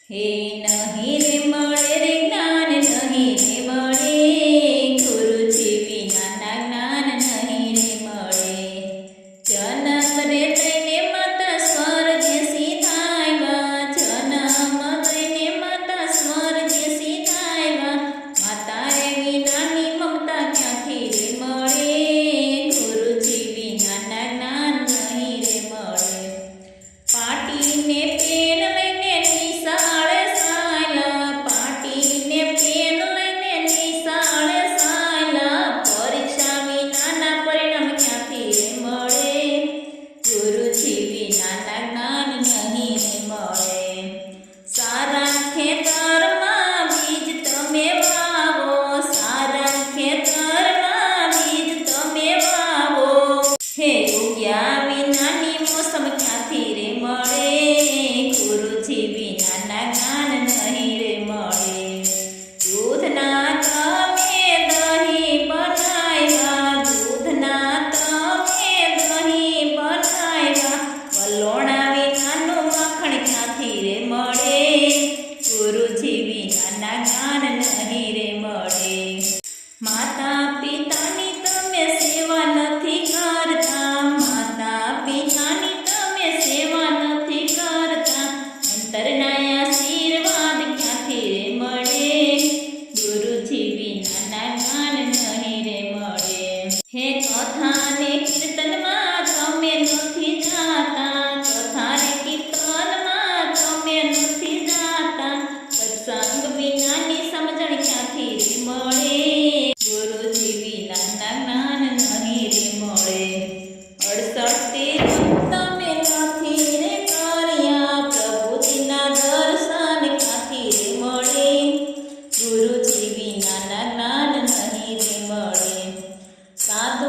હે નહીં રે મળે રે જ્ઞાન, નહીં રે મળે ગુરુજી વિનાના જ્ઞાન, નહીં રે મળે. જન્મ રે લઈને માતા સ્વર્ગે સીધા આવ્યા, જન્મ લઈને માતા સ્વર્ગે સીધા આવ્યા. માતા રે વિનાની મમતા ક્યાંથી રે મળે, ગુરુજી વિનાના જ્ઞાન નહીં રે મળે. પાટીને પેન લઈને નિશાળે સાયલા, પાટીને પેન લઈને નિશાળે સાયલા. પરીક્ષા વિનાના પરિણામ ક્યાંથી રે મળે, ગુરુજી વિનાના જ્ઞાન નહીં રે મળે. સારા ખેતરમાં બીજ તમે વાવો, સારા ખેતરમાં બીજ તમે વાવો. હે ઉગ્યા વિનાની મોસમ ક્યાંથી રે મળે, ગુરુજી વિનાના જ્ઞાન નહીં રે મળે. દૂધના તમે દહીં બનાવ્યા, દૂધના તમે દહીં બનાવ્યા. વલોણા વિનાનું માખણ ક્યાંથી રે મળે, ગુરુજી વિનાના જ્ઞાન નહીં રે મળે. માતા પિતાની તમે સેવા નથી કરતા, માતા પિતાની તમે સેવા નથી કરતા. અંતરના આશીર્વાદ ક્યાંથી રે મળે, ગુરુજી વિનાના જ્ઞાન નહીં રે મળે. હે કથા ને કીર્તનમાં તમે નથી જાતા, કથા ને કીર્તનમાં તમે નથી જાતા. સત્સંગ વિનાની સમજણ ક્યાંથી રે મળે, ગુરુજી વિનાના જ્ઞાન નહીં રે મળે. 68 તમે નથી રે કર્યા, પ્રભુજીના દર્શન ક્યાંથી રે મળે, ગુરુજી વિનાના જ્ઞાન નહીં રે મળે. સાધુ